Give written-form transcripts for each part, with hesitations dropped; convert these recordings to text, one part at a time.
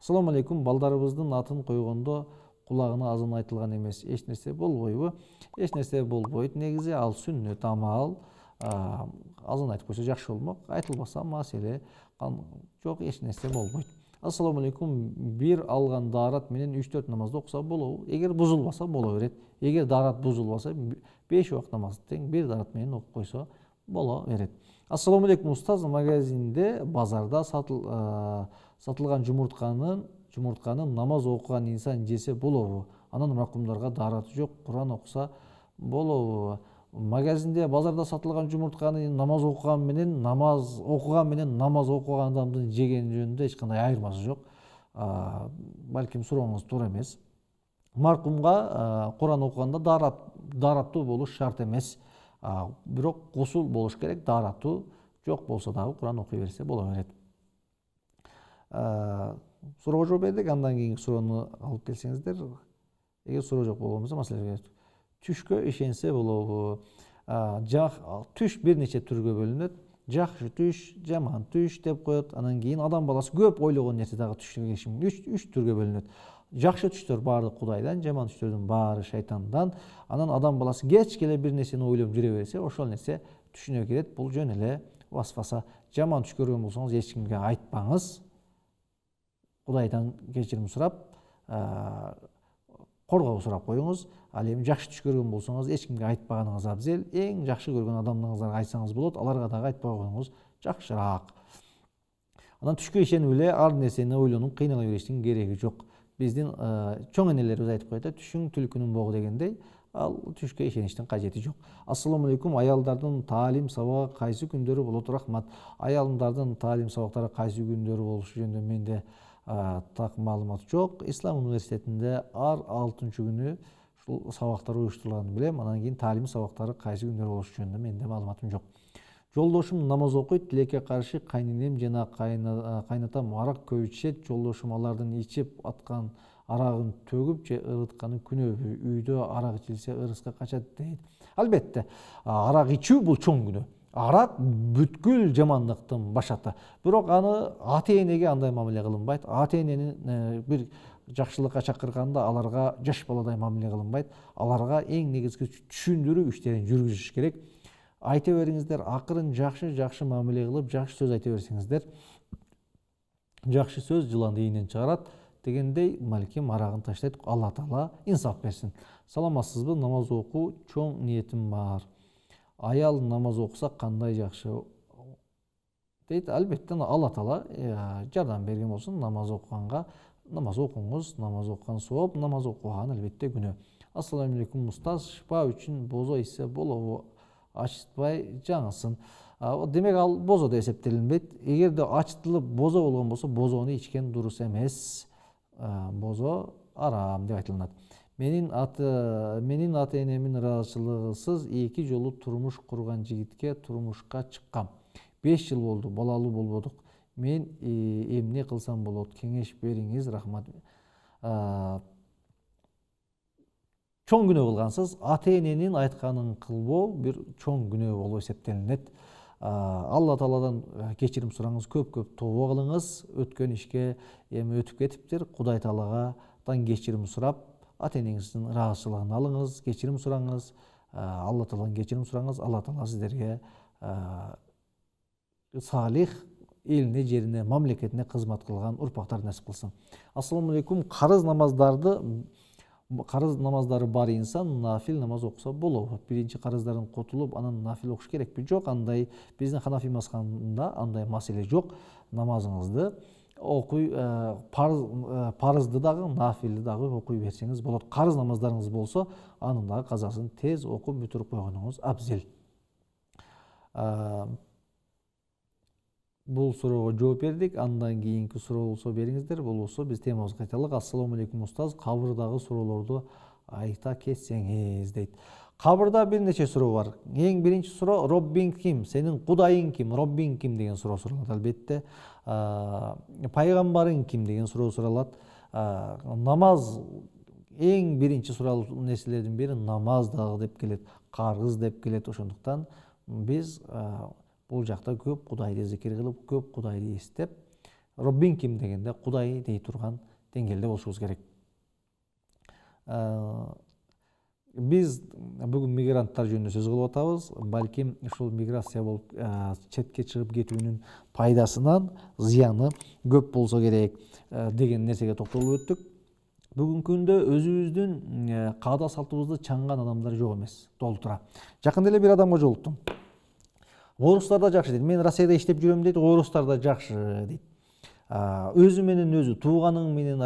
Ассаламу алейкум, балдарыбыздын атын койгондо кулагына азан айтылган эмес. Эч нерсе болбойбу? Эч нерсе болбойт. Негизи ал сүннөт амал. Азан айтып койсо жакшы болмок. Айтылбаса маселе жок, эч нерсе болбойт. Ассаламу алейкум, бир алган даарат менен 3-4 намазды окуса болобу? Эгер бузулбаса боло берет. Эгер даарат бузулбаса 5 убакыт намазды тең бир даарат менен окуп койсо боло берет. Ассаламу алейкум устаз, магазинде, базарда сатылган жумуртканын намаз окуган инсан жесе болобу? Анан ракымдарга даараты жок, Куран окуса болобу? Магазинде, базарда сатылган жумуртканы намаз окуган менен намаз окуган адамдын жеген жөнүндө эч кандай айырмасы жок. Балким сурооңуз туура эмес. Маркумга Куран окуганда даараттуу болуш шарт эмес. Бирок гусул болуш керек, даараттуу жок болсо дагы Куран окуй берсе боло берет. Суроого жооп бердик, андан кийинки суроону алып келсеңиздер. Эгер суроо жок болбосо маселеге түшкө ишенсе болобу? Түш бир нече түргө бөлүнөт. Жакшы түш, жаман түш деп коет. Анан кийин адам баласы көп ойлогон нерсе дагы түштүгө киришим. 3 түргө бөлүнөт. Жакшы түштөр баары Кудайдан, жаман түштөрдүн баары шайтандан. Анан адам баласы кеч келе бир нерсени ойлоп жүрө берсе, ошол нерсе түшүнө кирет. Бул жөн эле васваса. Жаман түш көргөн болсоңуз эч кимге айтпаңыз. Кудайдан кечирим сурап, коргоо сурап коюңуз. Ал эми жакшы түш көргөн болсоңуз эч кимге айтпаганыңыз абзел. Эң жакшы көргөн адамдарыңызга айтсаңыз болот, аларга дагы айтпай коюңуз жакшыраак. Анан түшкө ишенип эле ар нерсени ойлонуп кыйнала бериштин кереги жок. Биздин чоң энелерибиз айтып коет, түшүң түлкүнүн богу дегендей, ал түшкө ишеништин кажети жок. Ассаламу алейкум, аялдардын таалим сабагы кайсы күндөрү болот? Рахмат. Аялдардын таалим сабактары кайсы күндөрү болушу жөнүндө менде так маалымат жок. Ислам университетинде ар 6-күнү ушул сабактар уюштурулганын билем. Анан кийин таалим сабактары кайсы күндөрү болушу жөнүндө менде маалыматым жок. Жолдошум намаз окуйт, тилекке каршы кайненем жана кайнатам арак көп ичет. Жолдошум алардын ичип аткан арагын төгүп же ырытканы күнөөбү? Үйдө арак ичилсе ырыска качат дейт. Албетте, арак ичүү бул чоң күнөө. Арак бүткүл жамандыктын башаты. Бирок аны ата-энеге андай мамиле кылынбайт. Ата-энени бир жакшылыкка чакырганда аларга жаш баладай мамиле кылынбайт. Аларга эң негизги түшүндүрүү иштерин жүргүзүш керек. Айта бериңиздер, акырын жакшы мамиле кылып, жакшы сөз айта берсеңиздер, жакшы сөз жыланды ийинен чыгарат дегендей, балким арагын таштайт. Алла Таала инсаф берсин. Саламатсызбы? Намаз окуу чоң ниетим бар. Аял намаз окуса кандай жакшы дейт. Албетте Алла Таала жардам берген болсун намаз окуганга. Намаз окуңуз, намаз окуган сооп, намаз окубаган албетте күнөө. Ассаламу алейкум устаз, шифа үчүн бозо ичсе болобу? Ачытпай жаңысын. Демек ал бозо деп эсептелинбейт. Эгерде ачытылып бозо болгон болсо, бозону ичкен дурус эмес. Бозо арам деп айтылат. Менин ата-энемин ыраазычылыгысыз 2 жолу турмуш курган жигитке турмушка чыккам. 5 жыл болду, балалуу болбодук. Мен эмне кылсам болот? Кеңеш бериңиз, рахмат. Чоң күнөө кылгансыз, ата-эненин айтканын кылбоо бир чоң күнөө болуп эсептелинет. Алла Тааладан кечирим сураңыз, көп тообо кылыңыз. Өткөн ишке эми өтүп кетиптир. Кудай Таалагадан кечирим сурап, ата-энеңиздин ыраазычылыгын алыңыз, кечирим сураңыз. Алла Тааладан кечирим сураңыз. Алла Таала сиздерге салих элине, жерине, мамлекетине кызмат кылган урпактар насип кылсын. Ассаламу алейкум, карыз намаздары бар инсан нафил намаз окуса болобу? Биринчи карыздарын котулуп, анан нафил окуш керекпи? Жок, андай биздин Ханафи мазхабында андай маселе жок. Намазыңызды окуй, парызды дагы, нафилди дагы окуй берсеңиз болот. Карыз намаздарыңыз болсо, анын дагы казасын тез окуп бүтүрүп койгонуңуз абзел. Бул суроого жооп бердик. Андан кийинки суроо болсо бериңиздер. Болбосо биз темабызга кайталык. Ассаламу алейкум устаз, кабырдагы суроолорду айта кетсеңиз дейт. Кабырда бир нече суроо бар. Эң биринчи суроо Роббиң ким? Сенин Кудайың ким? Роббиң ким деген суроо суралат албетте. Пайгамбарың ким деген суроо суралат. Намаз эң биринчи суралуу нерселердин бири намаз дагы деп келет, карыз деп келет. Ошондуктан биз бул жакта көп Кудайды зикир кылып, көп Кудайды эстеп, Роббин ким дегенде Кудай дей турган деңгээлде болушубуз керек. Биз бүгүн мигранттар жөнүндө сөз кылып атабыз. Балким ушул миграция болуп четке чыгып кетүүнүн пайдасынан зыяны көп болсо керек деген нерсеге токтолуп өттүк. Бүгүнкү күндө өзүбүздүн каада салтыбызды чаңган адамдар жок эмес, толтура. Жакында эле бир адамга жолуктум. Орустар да жакшы дейт. Мен Россияда иштеп жүрөм дейт, орустар да жакшы дейт. Өзү менен өзү, тууганың менен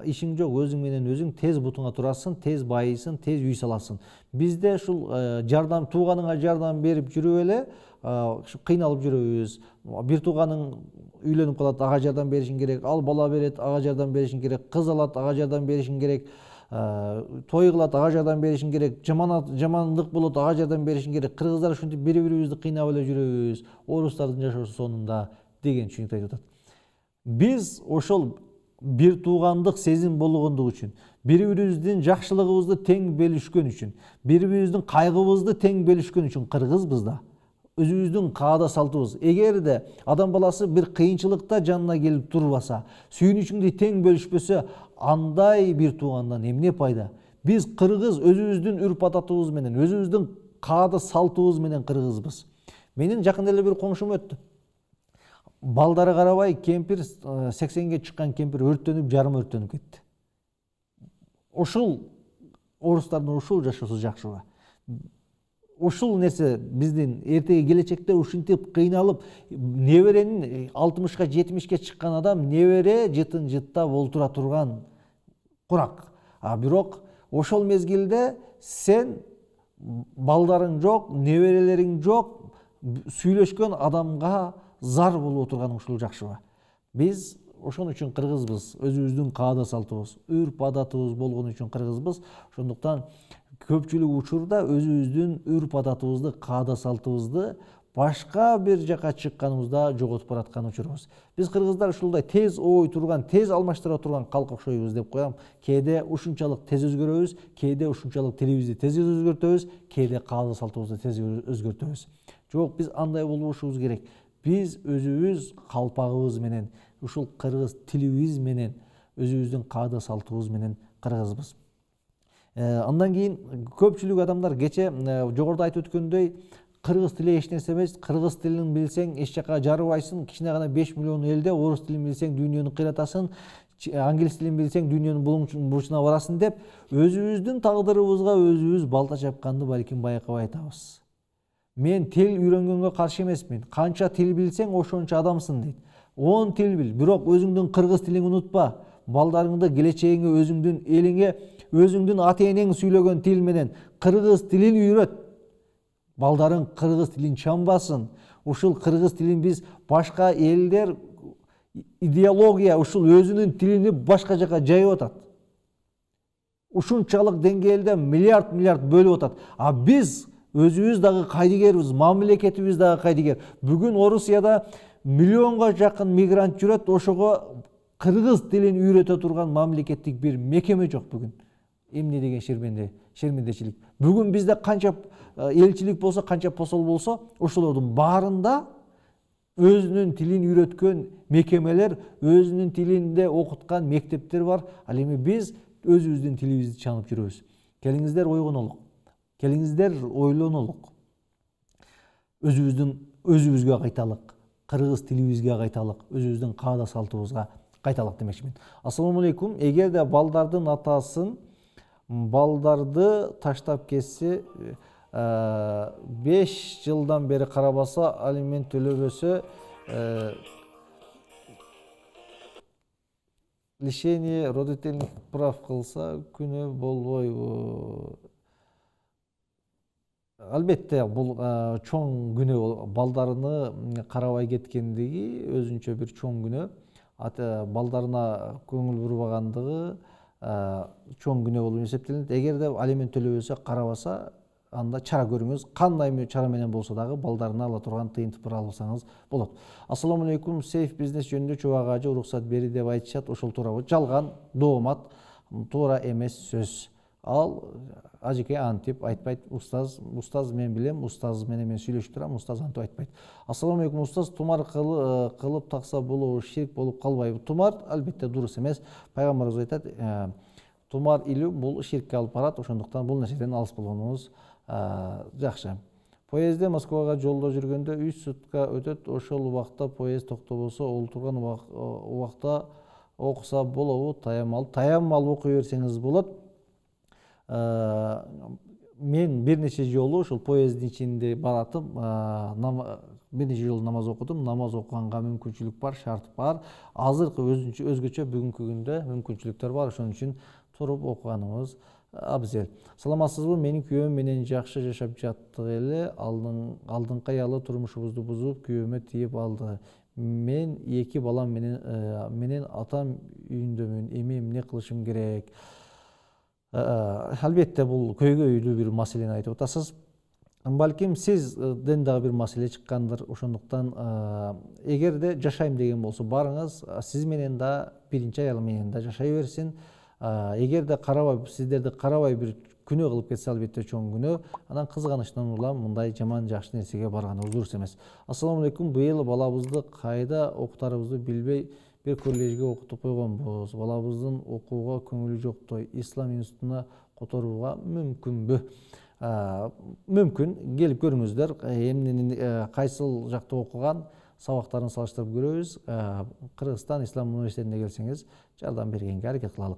ишиң жок, өзүң менен өзүң тез бутуңа турасың, тез байыйсың, тез үй саласың. Бизде ушул жардам, тууганыңа жардам берип жүрүп эле кыйналып жүрөбүз. Бир тууганың үйлөнүп калат, ага жардам беришиң керек, ал бала берет, ага жардам беришиң керек, кыз алат, ага жардам беришиң керек, той кылат, ага жардам беришиң керек, жамандык болот, ага жардам беришиң керек. Кыргыздар ушинтип бири-бирибизди кыйнап эле жүрөбүз, орустардын жашоосу сонунда деген түшүнүктү айтып атат. Биз ошол бир туугандык сезим болгондугу үчүн, бири-бирибиздин жакшылыгыбызды тең бөлүшкөн үчүн, бири-бирибиздин кайгыбызды тең бөлүшкөн үчүн кыргызбыз да. Өзүбүздүн каада салтыбыз. Эгерде адам баласы бир кыйынчылыкта жанына келип турбаса, сүйүнүчүңдү тең бөлүшпөсө, андай бир туугандан эмне пайда? Биз кыргыз өзүбүздүн үрп адатыбыз менен, өзүбүздүн каада салтыбыз менен кыргызбыз. Менин жакында эле бир коңшум өттү. Балдары карабай кемпир, 80ге чыккан кемпир өрттөнүп, жарым өрттөнүп кетти. Ушул орустардын ушул жашоосу жакшыбы? Ушул нерсе биздин эртеги келечекте ушинтип кыйналып, неберенин 60га 70ке чыккан адам небере жытын жыттап олтура турган курак. Бирок ошол мезгилде сен балдарың жок, неберелериң жок, сүйлөшкөн адамга зар болуп отурганың ушул жакшыбы? Биз ошон үчүн кыргызбыз, өзүбүздүн каада салтыбыз, үрп адатыбыз болгон үчүн кыргызбыз. Ошондуктан көпчүлүк учурда өзүбүздүн үрп адатыбызды, каада салтыбызды башка бир жака чыкканыбызда жоготуп бараткан учурубуз. Биз кыргыздар ушулдай тез ой турган, тез алмаштыра турган калк окшойбуз деп коем. Кээде ушунчалык тез өзгөрөбүз, кээде ушунчалык тилибизди тез өзгөртөбүз, кээде каада салтыбызды тез өзгөртөбүз. Жок, биз андай болбошубуз керек. Биз өзүбүз калпагыбыз менен, ушул кыргыз тилибиз менен, өзүбүздүн каада салтыбыз менен кыргызбыз. Андан кийин көпчүлүк адамдар кече жогоруда айтып өткөндөй, кыргыз тили эч нерсе эмес, кыргыз тилин билсең эч жака жарыбайсың, кичине гана 5 миллион элде орус тилин билсең дүйнөнү кыйратасың, англис тилин билсең дүйнөнүн бурчуна барасың деп, өзүбүздүн тагдырыбызга өзүбүз балта чапканды балким байкабай атабыз. Мен тил үйрөнгөнгө каршы эмесмин. Канча тил билсең, ошончо адамсың дейт. 10 тил бил, бирок өзүңдүн кыргыз тилиңди унутпа. Балдарыңды, келечегиңе, өзүңдүн элиңе, өзүңдүн ата-энең сүйлөгөн тил менен кыргыз тилин үйрөт. Балдарың кыргыз тилин чамбасын. Ушул кыргыз тилин биз башка элдер идеология, ушул өзүнүн тилини башка жака жайып атат. Ушунчалык деңгээлде миллиард бөлүп атат. Биз өзүбүз дагы кайдыгербиз, мамлекетибиз дагы кайдыгер. Бүгүн Орусияда миллионго жакын мигрант жүрөт, ошого кыргыз тилин үйрөтө турган мамлекеттик бир мекеме жок бүгүн. Эмне деген шермендечилик. Бүгүн бизде канча элчилик болсо, канча посол болсо, ошолордун баарында өзүнүн тилин үйрөткөн мекемелер, өзүнүн тилинде окуткан мектептер бар. Ал эми биз өзүбүздүн тилибизди чанып жүрөбүз. Келиңиздер ойгонолук. Келиңиздер ойлонолук. Өзүбүзгө кайталык, кыргыз тилибизге кайталык, өзүбүздүн каада салтыбызга кайталык демекчимин. Ассаламу алейкум. Эгерде балдардын атасын балдарды таштап кетсе, 5 жылдан бери карабаса, алимент төлөбөсө, лишение родительных прав кылса, күнөө болбойбу. Албетте, бул чоң күнөө, балдарыны карабай кеткендиги өзүнчө бир чоң күнөө. Балдарына көңүл бурбагандыгы чоң күнөө болуп эсептелет. Эгерде алимент төлөбөсө, карабаса, анда чара көрүңүз. Кандай чара менен болсо дагы балдарына ала турган тыйынтыпты алсаңыз болот. Ассаламу алейкум. Сейф бизнес жөнүндө Чубак ажы уруксат бери деп айтышат. Ошол туура жалган, доомат, туура эмес сөз. ал ажеке антип айтпайт. Устаз мен билем, устаз менен мен сүйлөшүп турам, устаз антип айтпайт. Ассаламу алейкум устаз, тумар кылып такса болобу, ширк болуп калбайбы? Тумар албетте дурус эмес. Пайгамбарыбыз айтат, тумар илүү бул ширкке алып барат, ошондуктан бул нерседен алыс болгонуңуз жакшы. Поездде Москвага жолдо жүргөндө 3 сутка өтөт, ошол убакта поезд токтобосо, олтурган убакта окуса болобу? Таямал окуй берсеңиз болот. Мен бир нече жолу ушул поезддин ичинде баратып, бир нече жолу намаз окудум. Намаз окуганга мүмкүнчүлүк бар, шарт бар. Азыркы өзгөчө бүгүнкү күндө мүмкүнчүлүктөр бар, ошон үчүн туруп окуганыбыз абзел. Саламатсызбы? Менин күйөөм менен жакшы жашап жаттык эле. Алдыңкы аялы турмушубузду бузуп, күйөөмө тийип алды. Мен 2 балам менен атам үйүндөмүн. Эми эмне кылышым керек? Албетте бул көйгөй үйлүү бир маселени айтып атасыз. Балким сизден дагы бир маселе чыккандыр. Ошондуктан эгерде жашайм деген болсо барыңыз, сиз менен да, биринчи аял менен да жашай берсин. Эгерде сиздерди карабай бир күнөө кылып кетсе, албетте чоң күнөө. Анан кызганычтан улам мындай жаман жакшы нерсеге барганыбыз дурус эмес. Ассаламу алейкум, быйыл балабызды кайда окутарыбызды билбей бир коллежге окутуп койгонбуз. Балабыздын окууга көңүлү жоктой. Ислам институтуна которууга мүмкүнбү? Мүмкүн, келип көрүңүздөр. Эмнени кайсыл жакта окуган, сабактарын салыштырып көрөбүз. Кыргызстан Ислам университетине келсеңиз, жардам бергенге аракет кылалы.